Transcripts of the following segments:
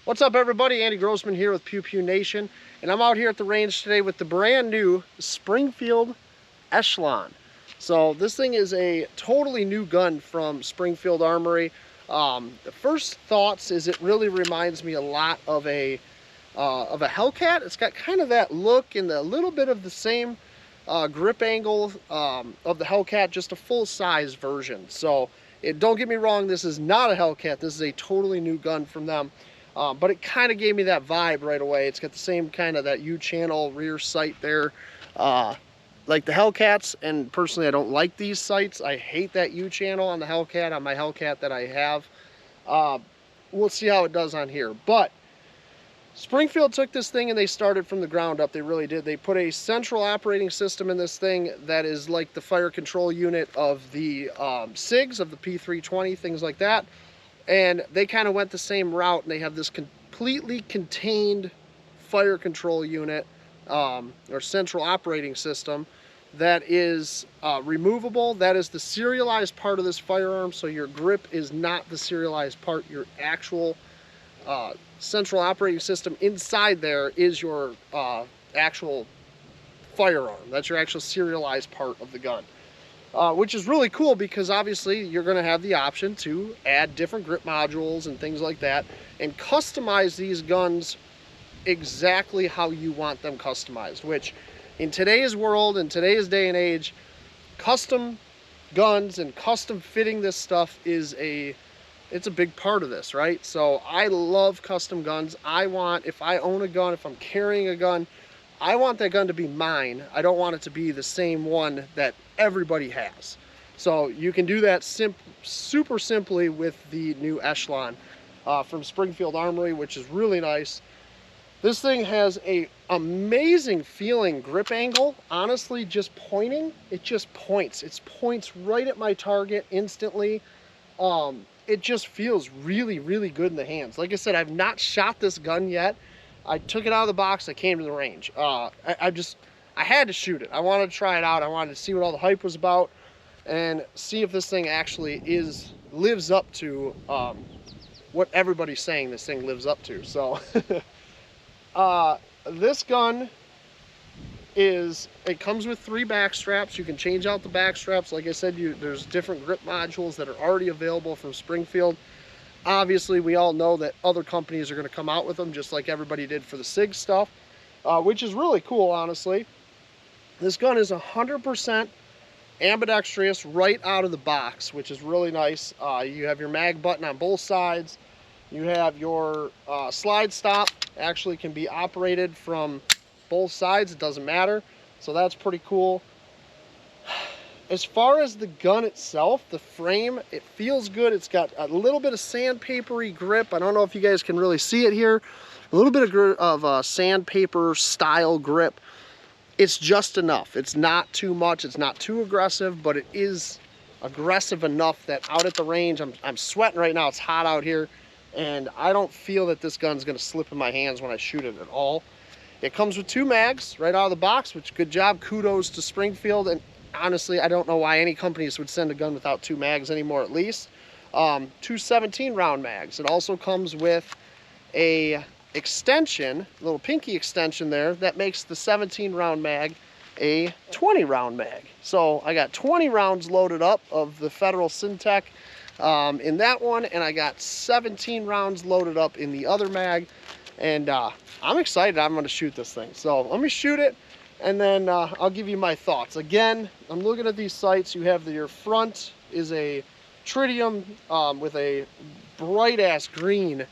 What's up, everybody? Andy Grossman here with Pew Pew Nation, and I'm out here at the range today with the brand new Springfield Echelon. So this thing is a totally new gun from Springfield Armory. The first thoughts is it really reminds me a lot of a Hellcat. It's got kind of that look and a little bit of the same grip angle of the Hellcat, just a full-size version. So don't get me wrong, this is not a Hellcat. This is a totally new gun from them. But it kind of gave me that vibe right away. It's got the same kind of that U-channel rear sight there, like the Hellcats. And personally, I don't like these sights. I hate that U-channel on the Hellcat, on my Hellcat that I have. We'll see how it does on here. But Springfield took this thing and they started from the ground up. They really did. They put a central operating system in this thing that is like the fire control unit of the SIGs, of the P320, things like that. And they kind of went the same route, and they have this completely contained fire control unit or central operating system that is removable. That is the serialized part of this firearm, so your grip is not the serialized part. Your actual central operating system inside there is your actual firearm. That's your actual serialized part of the gun. Which is really cool because obviously you're going to have the option to add different grip modules and things like that and customize these guns exactly how you want them customized, which in today's world, in today's day and age, custom guns and custom fitting this stuff is it's a big part of this, right? So I love custom guns. If I own a gun, if I'm carrying a gun, I want that gun to be mine. I don't want it to be the same one that everybody has. So you can do that super simply with the new Echelon from Springfield Armory, which is really nice. This thing has a amazing feeling grip angle. Honestly, just pointing, it just points. It points right at my target instantly. It just feels really, really good in the hands. Like I said, I've not shot this gun yet. I took it out of the box, I came to the range. I had to shoot it. I wanted to try it out. I wanted to see what all the hype was about and see if this thing actually lives up to what everybody's saying this thing lives up to. So this gun it comes with 3 back straps. You can change out the back straps. Like I said, there's different grip modules that are already available from Springfield. Obviously, we all know that other companies are going to come out with them, just like everybody did for the SIG stuff, which is really cool, honestly. This gun is 100% ambidextrous right out of the box, which is really nice. You have your mag button on both sides. You have your slide stop. Actually can be operated from both sides. It doesn't matter. So that's pretty cool. As far as the gun itself, the frame, it feels good. It's got a little bit of sandpapery grip. I don't know if you guys can really see it here. A little bit of sandpaper style grip. It's just enough. It's not too much. It's not too aggressive, but it is aggressive enough that out at the range, I'm sweating right now. It's hot out here, and I don't feel that this gun's going to slip in my hands when I shoot it at all. It comes with 2 mags right out of the box, which good job. Kudos to Springfield. And honestly, I don't know why any companies would send a gun without 2 mags anymore, at least. 2 17-round mags. It also comes with a extension, a little pinky extension there, that makes the 17-round mag a 20-round mag. So I got 20 rounds loaded up of the Federal Syntech in that one, and I got 17 rounds loaded up in the other mag. And I'm excited. I'm going to shoot this thing. So let me shoot it, and then I'll give you my thoughts. Again, I'm looking at these sights. You have your front is a tritium with a bright ass green,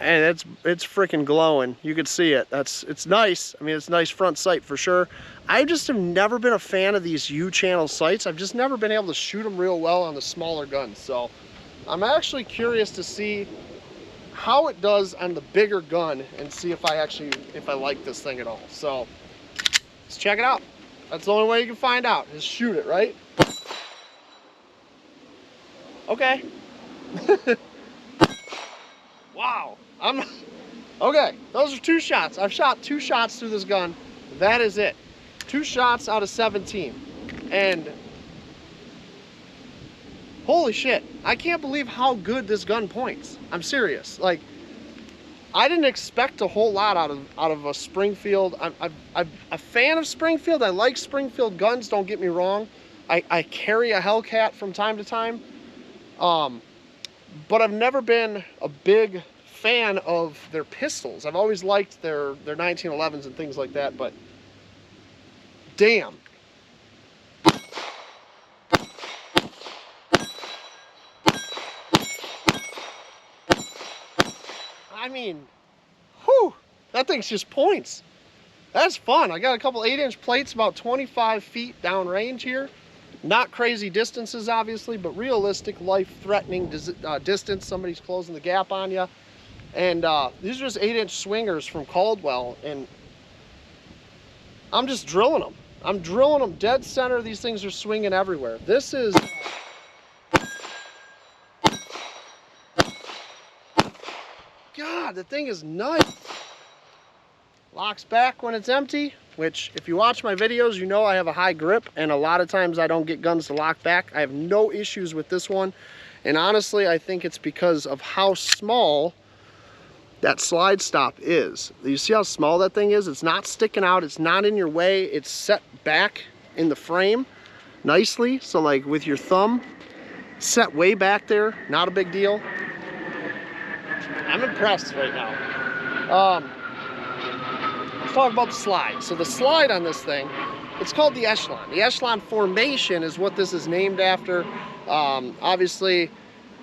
and it's freaking glowing. You can see it. It's nice. I mean, it's a nice front sight for sure. I just have never been a fan of these U-channel sights. I've just never been able to shoot them real well on the smaller guns. So I'm actually curious to see how it does on the bigger gun and see if I like this thing at all. So let's check it out. That's the only way you can find out, is shoot it, right? Okay. Wow. Okay, those are 2 shots. I've shot 2 shots through this gun. That is it. 2 shots out of 17. And holy shit, I can't believe how good this gun points. I'm serious. Like, I didn't expect a whole lot out of a Springfield. I'm a fan of Springfield. I like Springfield guns, don't get me wrong. I carry a Hellcat from time to time. But I've never been a big fan of their pistols. I've always liked their 1911s and things like that, but damn. I mean, whew, that thing's just points. That's fun. I got a couple 8-inch plates about 25 feet downrange here. Not crazy distances, obviously, but realistic, life-threatening distance. Somebody's closing the gap on you. And these are just 8-inch swingers from Caldwell, and I'm just drilling them. I'm drilling them dead center. These things are swinging everywhere. This is... God, the thing is nice. Locks back when it's empty, which if you watch my videos, you know I have a high grip, and a lot of times I don't get guns to lock back. I have no issues with this one, and honestly, I think it's because of how small that slide stop is. You see how small that thing is? It's not sticking out, it's not in your way, it's set back in the frame nicely, so like with your thumb set way back there, not a big deal. I'm impressed right now. Let's talk about the slide. So the slide on this thing, it's called the Echelon. The Echelon formation is what this is named after. Obviously,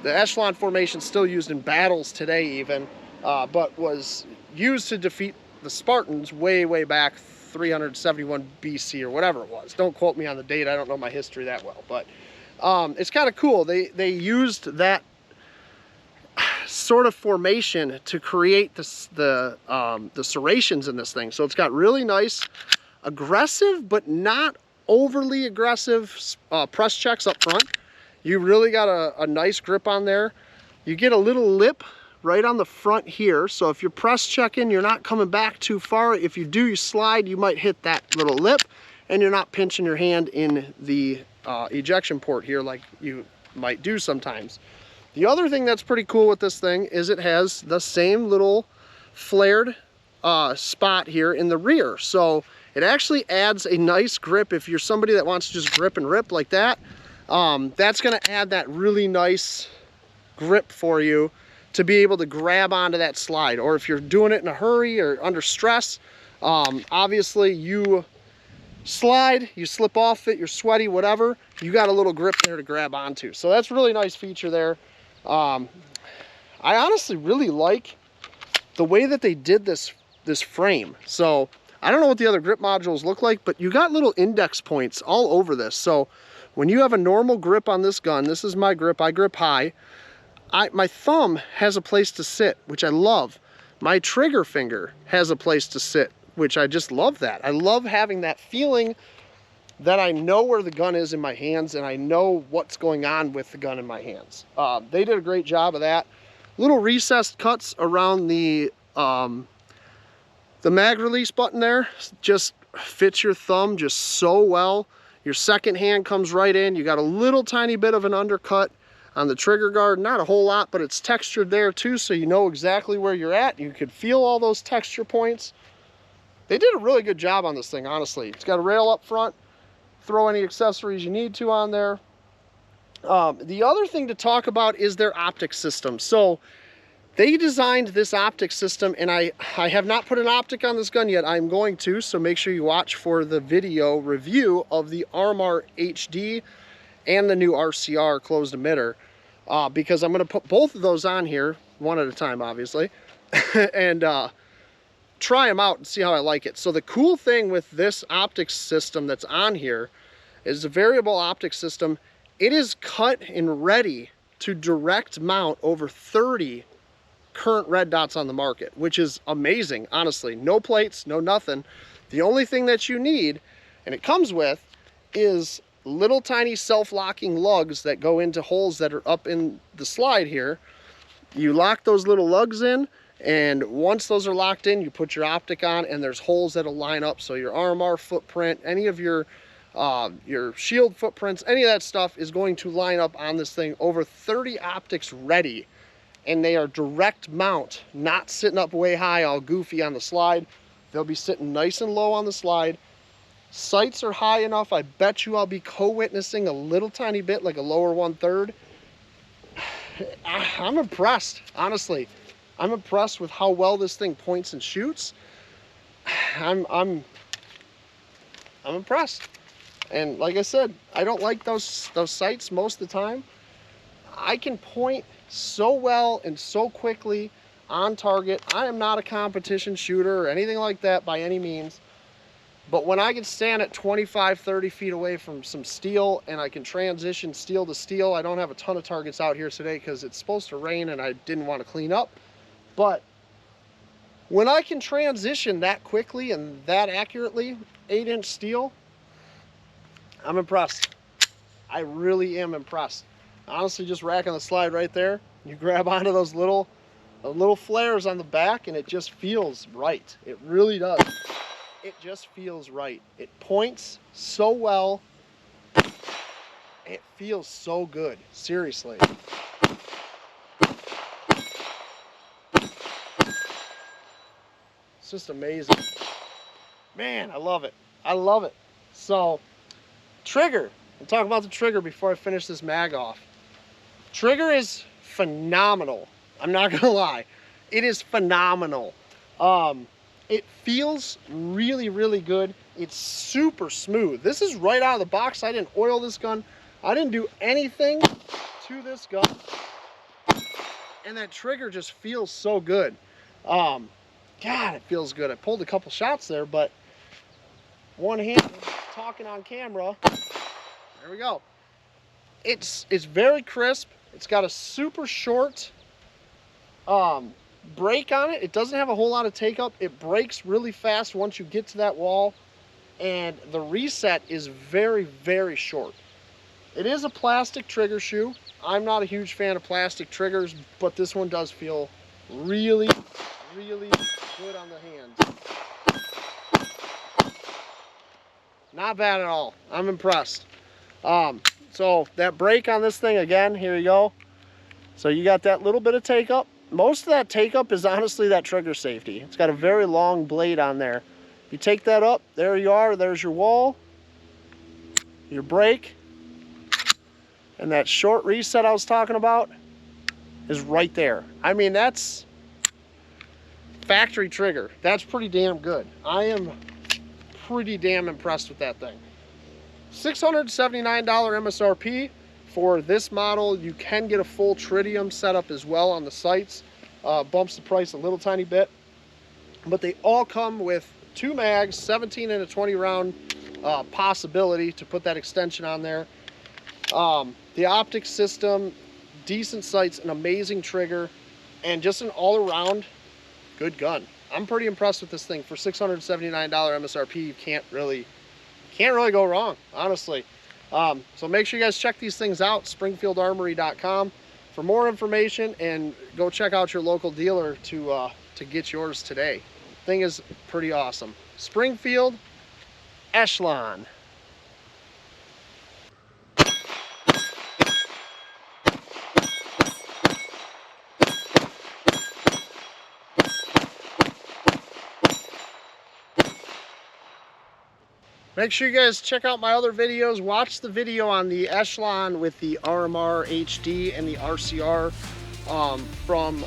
the Echelon formation is still used in battles today even, but was used to defeat the Spartans way back 371 BC or whatever it was. Don't quote me on the date, I don't know my history that well, but it's kind of cool. They used that sort of formation to create the serrations in this thing. So it's got really nice, aggressive, but not overly aggressive press checks up front. You really got a nice grip on there. You get a little lip right on the front here. So if you're press checking, you're not coming back too far. If you do, you slide, you might hit that little lip, and you're not pinching your hand in the ejection port here like you might do sometimes. The other thing that's pretty cool with this thing is it has the same little flared spot here in the rear. So it actually adds a nice grip if you're somebody that wants to just grip and rip like that. That's going to add that really nice grip for you to be able to grab onto that slide. Or if you're doing it in a hurry or under stress, obviously you slide, you slip off it, you're sweaty, whatever, you got a little grip there to grab onto. So that's a really nice feature there. I honestly really like the way that they did this frame. So I don't know what the other grip modules look like, but you got little index points all over this. So when you have a normal grip on this gun, this is my grip, I grip high, my thumb has a place to sit, which I love. My trigger finger has a place to sit, which I just love that. I love having that feeling that I know where the gun is in my hands and I know what's going on with the gun in my hands. They did a great job of that. Little recessed cuts around the mag release button there just fits your thumb just so well. Your second hand comes right in. You got a little tiny bit of an undercut on the trigger guard, not a whole lot, but it's textured there too, so you know exactly where you're at. You could feel all those texture points. They did a really good job on this thing, honestly. It's got a rail up front. Throw any accessories you need to on there. The other thing to talk about is their optic system. So they designed this optic system, and I have not put an optic on this gun yet. I'm going to, so make sure you watch for the video review of the RMR HD and the new RCR closed emitter, because I'm going to put both of those on here, one at a time, obviously, and try them out and see how I like it. So the cool thing with this optics system that's on here is a variable optic system. It is cut and ready to direct mount over 30 current red dots on the market, which is amazing, honestly. No plates, no nothing. The only thing that you need, and it comes with, is little tiny self-locking lugs that go into holes that are up in the slide here. You lock those little lugs in, and once those are locked in, you put your optic on, and there's holes that'll line up. So your RMR footprint, any of your shield footprints, any of that stuff is going to line up on this thing. Over 30 optics ready. and they are direct mount, not sitting up way high all goofy on the slide. They'll be sitting nice and low on the slide. Sights are high enough, I bet you I'll be co-witnessing a little tiny bit, like a lower 1/3. I'm impressed, honestly. I'm impressed with how well this thing points and shoots. I'm impressed. And like I said, I don't like those sights most of the time. I can point so well and so quickly on target. I am not a competition shooter or anything like that by any means. But when I can stand at 25, 30 feet away from some steel and I can transition steel to steel, I don't have a ton of targets out here today because it's supposed to rain and I didn't want to clean up. But when I can transition that quickly and that accurately, 8-inch steel, I'm impressed. I really am impressed. Honestly, just racking the slide right there, you grab onto those little flares on the back and it just feels right. It really does. It just feels right. It points so well. It feels so good, seriously. It's just amazing. Man, I love it. I love it. So, trigger. I'll talk about the trigger before I finish this mag off. Trigger is phenomenal. I'm not gonna lie. It is phenomenal. It feels really, really good. It's super smooth. This is right out of the box. I didn't oil this gun. I didn't do anything to this gun. And that trigger just feels so good. God, it feels good. I pulled a couple shots there, but one hand talking on camera. There we go. It's very crisp. It's got a super short break on it. It doesn't have a whole lot of take up. It breaks really fast once you get to that wall, and the reset is very, very short. It is a plastic trigger shoe. I'm not a huge fan of plastic triggers, but this one does feel really, really good on the hands. Not bad at all. I'm impressed. So that break on this thing, again, here you go. So you got that little bit of take up. Most of that take up is honestly that trigger safety. It's got a very long blade on there. If you take that up, there you are, there's your wall, your brake, and that short reset I was talking about is right there. I mean, that's factory trigger. That's pretty damn good. I am pretty damn impressed with that thing. $679 MSRP. For this model, you can get a full tritium setup as well on the sights. Bumps the price a little tiny bit. But they all come with 2 mags, 17 and a 20 round possibility to put that extension on there. The optics system, decent sights, an amazing trigger, and just an all-around good gun. I'm pretty impressed with this thing. For $679 MSRP, you can't really go wrong, honestly. So make sure you guys check these things out, springfieldarmory.com for more information, and go check out your local dealer to get yours today. Thing is pretty awesome. Springfield Echelon. Make sure you guys check out my other videos. Watch the video on the Echelon with the RMR HD and the RCR from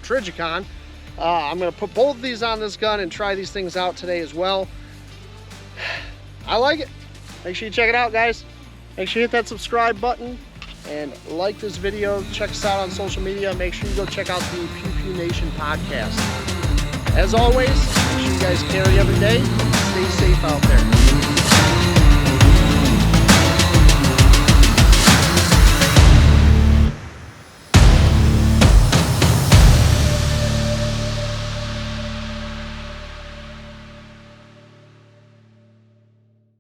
Trijicon. I'm going to put both of these on this gun and try these things out today as well. I like it. Make sure you check it out, guys. Make sure you hit that subscribe button and like this video. Check us out on social media. Make sure you go check out the Pew Pew Nation podcast. As always, make sure you guys carry every day. Stay safe out there.